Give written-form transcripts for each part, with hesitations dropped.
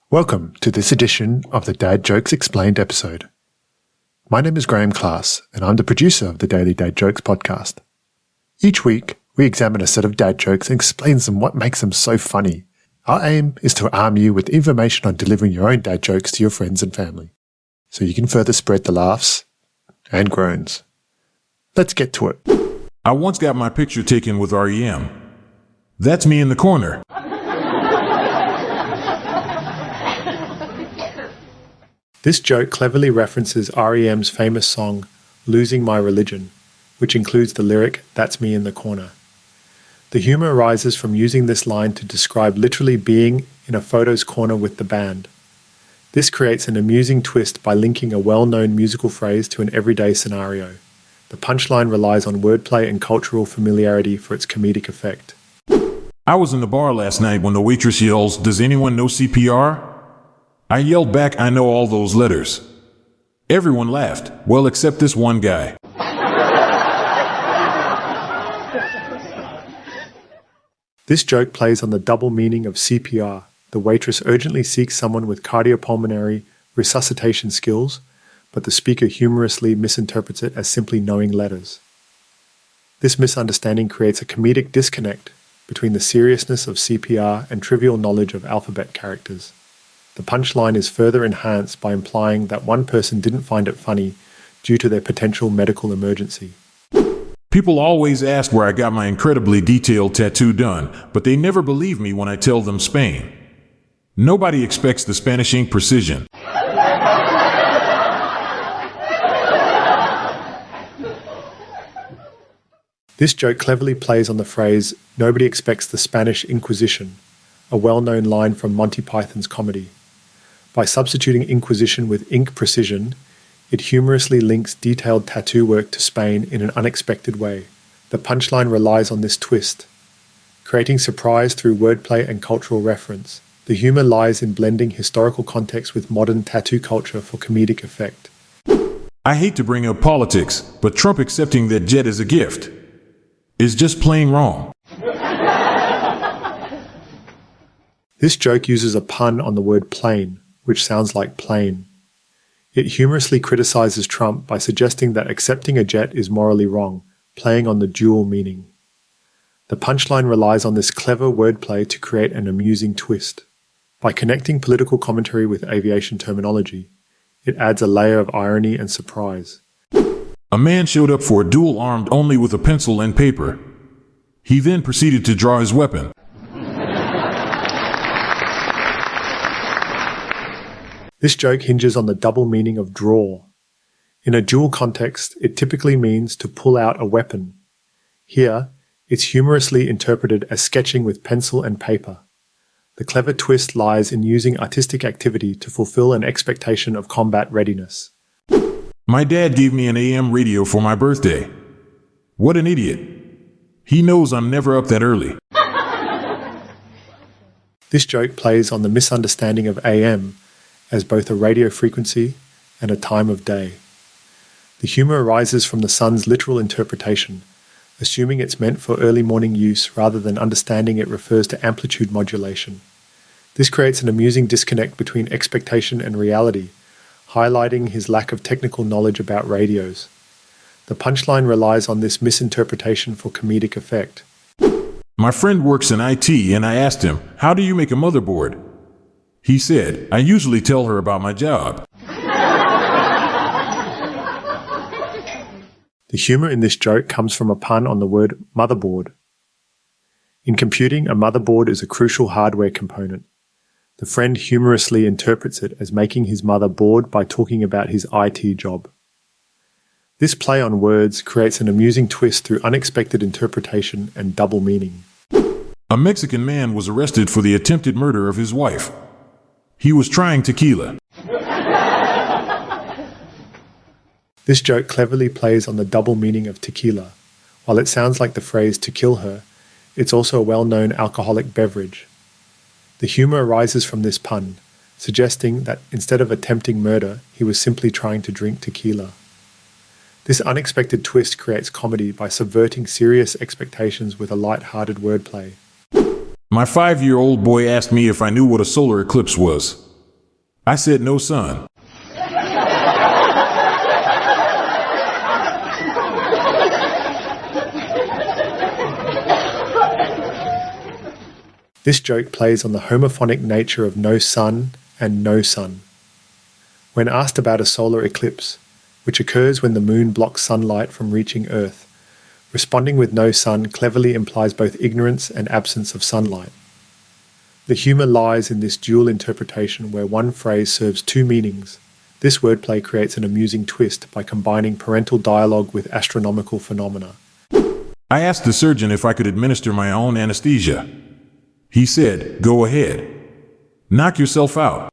Welcome to this edition of the Dad Jokes Explained episode. My name is Graeme Klass, and I'm the producer of the Daily Dad Jokes podcast. Each week, we examine a set of dad jokes and explain them what makes them so funny. Our aim is to arm you with information on delivering your own dad jokes to your friends and family, so you can further spread the laughs and groans. Let's get to it. I once got my picture taken with REM. That's me in the corner. This joke cleverly references REM's famous song, Losing My Religion, which includes the lyric, "That's me in the corner." The humour arises from using this line to describe literally being in a photo's corner with the band. This creates an amusing twist by linking a well-known musical phrase to an everyday scenario. The punchline relies on wordplay and cultural familiarity for its comedic effect. I was in the bar last night when the waitress yells, "Does anyone know CPR?" I yelled back, "I know all those letters." Everyone laughed, well, except this one guy. This joke plays on the double meaning of CPR. The waitress urgently seeks someone with cardiopulmonary resuscitation skills, but the speaker humorously misinterprets it as simply knowing letters. This misunderstanding creates a comedic disconnect between the seriousness of CPR and trivial knowledge of alphabet characters. The punchline is further enhanced by implying that one person didn't find it funny due to their potential medical emergency. People always ask where I got my incredibly detailed tattoo done, but they never believe me when I tell them Spain. Nobody expects the Spanish ink precision. This joke cleverly plays on the phrase, "Nobody expects the Spanish Inquisition," a well-known line from Monty Python's comedy. By substituting Inquisition with ink precision, it humorously links detailed tattoo work to Spain in an unexpected way. The punchline relies on this twist, creating surprise through wordplay and cultural reference. The humor lies in blending historical context with modern tattoo culture for comedic effect. I hate to bring up politics, but Trump accepting that jet as a gift is just plain wrong. This joke uses a pun on the word plane, which sounds like plane. It humorously criticizes Trump by suggesting that accepting a jet is morally wrong, playing on the dual meaning. The punchline relies on this clever wordplay to create an amusing twist. By connecting political commentary with aviation terminology, it adds a layer of irony and surprise. A man showed up for a duel armed only with a pencil and paper. He then proceeded to draw his weapon. This joke hinges on the double meaning of draw. In a duel context, it typically means to pull out a weapon. Here, it's humorously interpreted as sketching with pencil and paper. The clever twist lies in using artistic activity to fulfill an expectation of combat readiness. My dad gave me an AM radio for my birthday. What an idiot. He knows I'm never up that early. This joke plays on the misunderstanding of AM as both a radio frequency and a time of day. The humor arises from the sun's literal interpretation, assuming it's meant for early morning use rather than understanding it refers to amplitude modulation. This creates an amusing disconnect between expectation and reality, highlighting his lack of technical knowledge about radios. The punchline relies on this misinterpretation for comedic effect. My friend works in IT and I asked him, "How do you make a motherboard?" He said, "I usually tell her about my job." The humor in this joke comes from a pun on the word motherboard. In computing, a motherboard is a crucial hardware component. The friend humorously interprets it as making his mother bored by talking about his IT job. This play on words creates an amusing twist through unexpected interpretation and double meaning. A Mexican man was arrested for the attempted murder of his wife. He was trying tequila. This joke cleverly plays on the double meaning of tequila. While it sounds like the phrase "to kill her," it's also a well-known alcoholic beverage. The humor arises from this pun, suggesting that instead of attempting murder, he was simply trying to drink tequila. This unexpected twist creates comedy by subverting serious expectations with a light-hearted wordplay. My 5-year-old boy asked me if I knew what a solar eclipse was. I said, no, son. This joke plays on the homophonic nature of no sun and no sun. When asked about a solar eclipse, which occurs when the moon blocks sunlight from reaching Earth, responding with no sun cleverly implies both ignorance and absence of sunlight. The humour lies in this dual interpretation where one phrase serves two meanings. This wordplay creates an amusing twist by combining parental dialogue with astronomical phenomena. I asked the surgeon if I could administer my own anesthesia. He said, go ahead. Knock yourself out.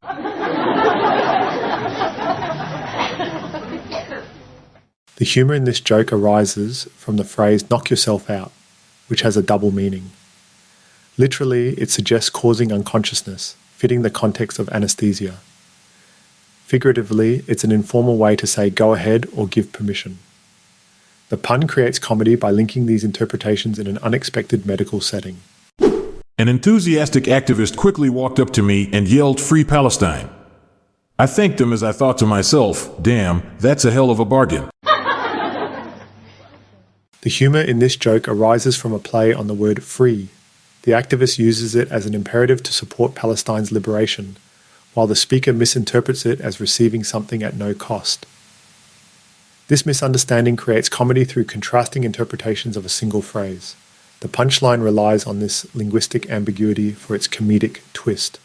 The humour in this joke arises from the phrase knock yourself out, which has a double meaning. Literally, it suggests causing unconsciousness, fitting the context of anesthesia. Figuratively, it's an informal way to say go ahead or give permission. The pun creates comedy by linking these interpretations in an unexpected medical setting. An enthusiastic activist quickly walked up to me and yelled, "Free Palestine." I thanked him as I thought to myself, damn, that's a hell of a bargain. The humour in this joke arises from a play on the word free. The activist uses it as an imperative to support Palestine's liberation, while the speaker misinterprets it as receiving something at no cost. This misunderstanding creates comedy through contrasting interpretations of a single phrase. The punchline relies on this linguistic ambiguity for its comedic twist.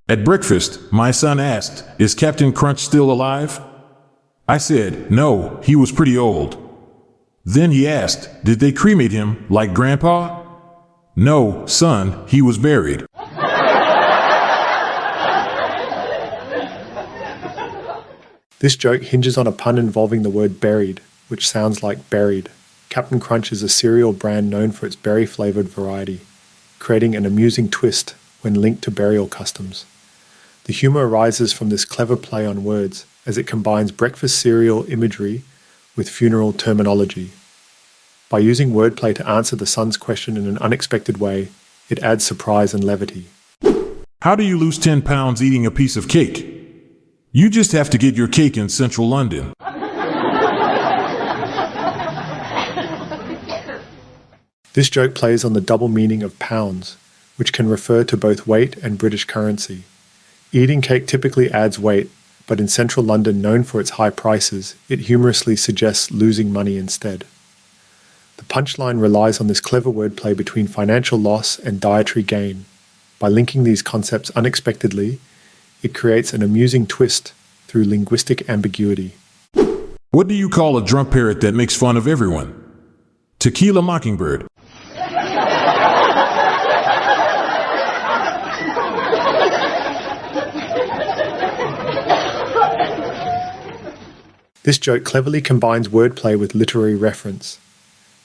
At breakfast, my son asked, "Is Captain Crunch still alive?" I said, "No, he was pretty old." Then he asked, "Did they cremate him like Grandpa?" "No, son, he was buried." This joke hinges on a pun involving the word buried, which sounds like buried. Captain Crunch is a cereal brand known for its berry-flavoured variety, creating an amusing twist when linked to burial customs. The humour arises from this clever play on words, as it combines breakfast cereal imagery with funeral terminology. By using wordplay to answer the son's question in an unexpected way, it adds surprise and levity. How do you lose 10 pounds eating a piece of cake? You just have to get your cake in central London. This joke plays on the double meaning of pounds, which can refer to both weight and British currency. Eating cake typically adds weight, but in central London, known for its high prices, it humorously suggests losing money instead. The punchline relies on this clever wordplay between financial loss and dietary gain. By linking these concepts unexpectedly, it creates an amusing twist through linguistic ambiguity. What do you call a drunk parrot that makes fun of everyone? Tequila Mockingbird. This joke cleverly combines wordplay with literary reference.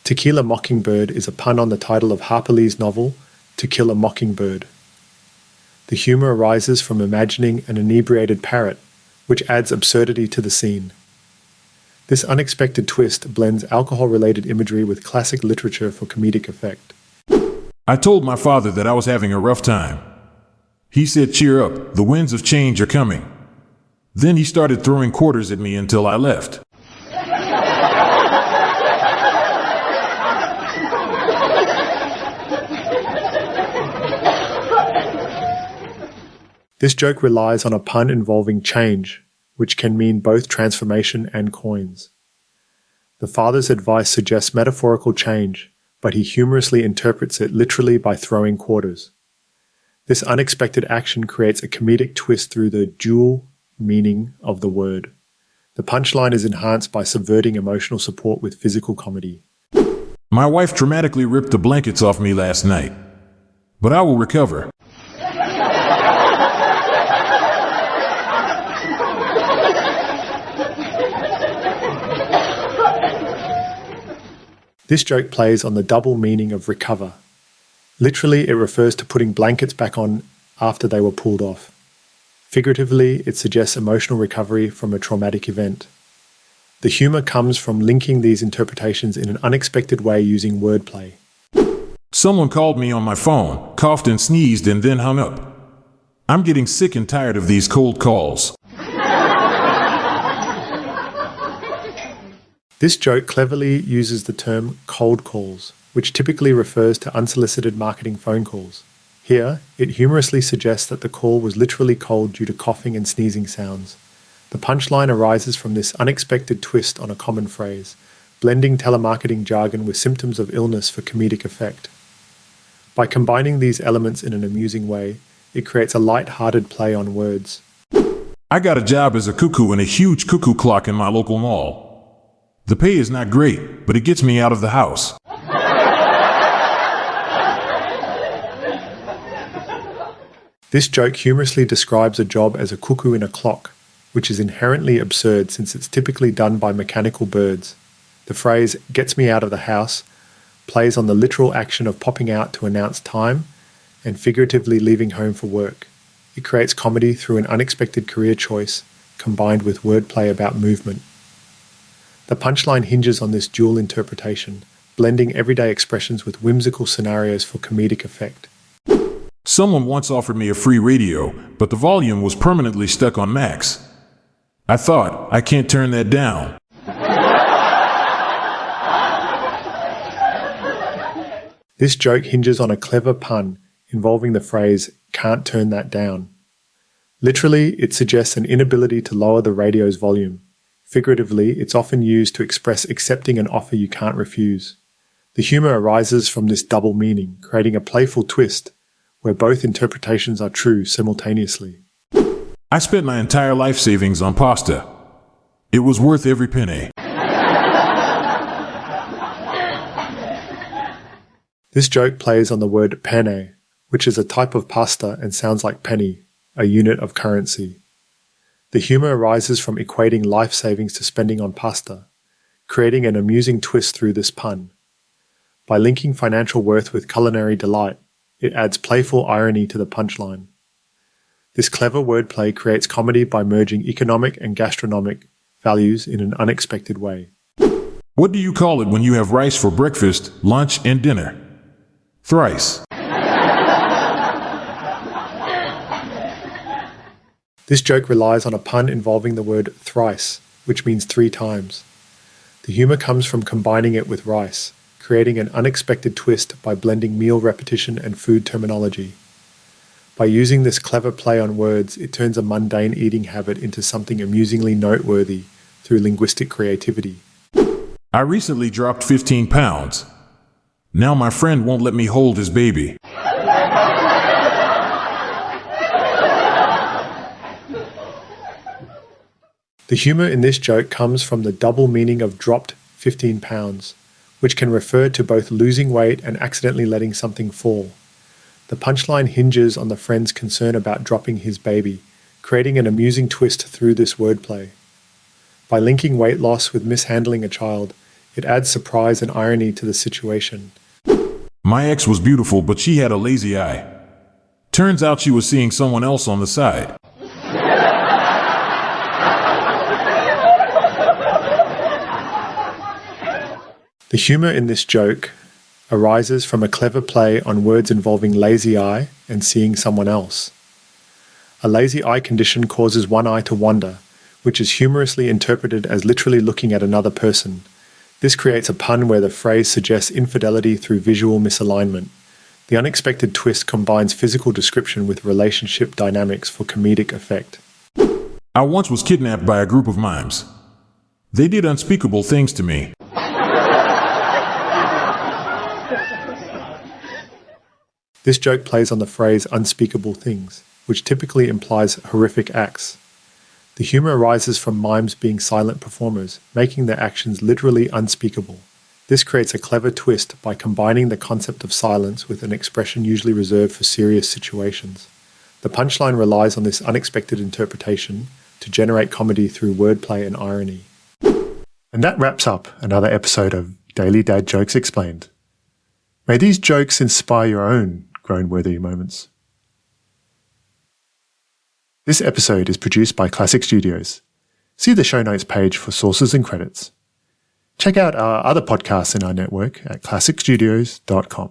Tequila Mockingbird is a pun on the title of Harper Lee's novel, To Kill a Mockingbird. The humour arises from imagining an inebriated parrot, which adds absurdity to the scene. This unexpected twist blends alcohol-related imagery with classic literature for comedic effect. I told my father that I was having a rough time. He said, "Cheer up, the winds of change are coming." Then he started throwing quarters at me until I left. This joke relies on a pun involving change, which can mean both transformation and coins. The father's advice suggests metaphorical change, but he humorously interprets it literally by throwing quarters. This unexpected action creates a comedic twist through the dual meaning of the word. The punchline is enhanced by subverting emotional support with physical comedy. My wife dramatically ripped the blankets off me last night, but I will recover. This joke plays on the double meaning of recover. Literally, it refers to putting blankets back on after they were pulled off. Figuratively, it suggests emotional recovery from a traumatic event. The humour comes from linking these interpretations in an unexpected way using wordplay. Someone called me on my phone, coughed and sneezed, and then hung up. I'm getting sick and tired of these cold calls. This joke cleverly uses the term cold calls, which typically refers to unsolicited marketing phone calls. Here, it humorously suggests that the call was literally cold due to coughing and sneezing sounds. The punchline arises from this unexpected twist on a common phrase, blending telemarketing jargon with symptoms of illness for comedic effect. By combining these elements in an amusing way, it creates a light-hearted play on words. I got a job as a cuckoo in a huge cuckoo clock in my local mall. The pay is not great, but it gets me out of the house. This joke humorously describes a job as a cuckoo in a clock, which is inherently absurd since it's typically done by mechanical birds. The phrase, "gets me out of the house," plays on the literal action of popping out to announce time and figuratively leaving home for work. It creates comedy through an unexpected career choice combined with wordplay about movement. The punchline hinges on this dual interpretation, blending everyday expressions with whimsical scenarios for comedic effect. Someone once offered me a free radio, but the volume was permanently stuck on max. I thought, I can't turn that down. This joke hinges on a clever pun involving the phrase, "can't turn that down." Literally, it suggests an inability to lower the radio's volume. Figuratively, it's often used to express accepting an offer you can't refuse. The humor arises from this double meaning, creating a playful twist where both interpretations are true simultaneously. I spent my entire life savings on pasta. It was worth every penny. This joke plays on the word penne, which is a type of pasta and sounds like penny, a unit of currency. The humor arises from equating life savings to spending on pasta, creating an amusing twist through this pun. By linking financial worth with culinary delight, it adds playful irony to the punchline. This clever wordplay creates comedy by merging economic and gastronomic values in an unexpected way. What do you call it when you have rice for breakfast, lunch, and dinner? Thrice. This joke relies on a pun involving the word thrice, which means 3 times. The humor comes from combining it with rice, creating an unexpected twist by blending meal repetition and food terminology. By using this clever play on words, it turns a mundane eating habit into something amusingly noteworthy through linguistic creativity. I recently dropped 15 pounds. Now my friend won't let me hold his baby. The humor in this joke comes from the double meaning of dropped 15 pounds, which can refer to both losing weight and accidentally letting something fall. The punchline hinges on the friend's concern about dropping his baby, creating an amusing twist through this wordplay. By linking weight loss with mishandling a child, it adds surprise and irony to the situation. My ex was beautiful, but she had a lazy eye. Turns out she was seeing someone else on the side. The humor in this joke arises from a clever play on words involving lazy eye and seeing someone else. A lazy eye condition causes one eye to wander, which is humorously interpreted as literally looking at another person. This creates a pun where the phrase suggests infidelity through visual misalignment. The unexpected twist combines physical description with relationship dynamics for comedic effect. I once was kidnapped by a group of mimes. They did unspeakable things to me. This joke plays on the phrase unspeakable things, which typically implies horrific acts. The humor arises from mimes being silent performers, making their actions literally unspeakable. This creates a clever twist by combining the concept of silence with an expression usually reserved for serious situations. The punchline relies on this unexpected interpretation to generate comedy through wordplay and irony. And that wraps up another episode of Daily Dad Jokes Explained. May these jokes inspire your own groan-worthy moments. This episode is produced by Classic Studios. See the show notes page for sources and credits. Check out our other podcasts in our network at classicstudios.com.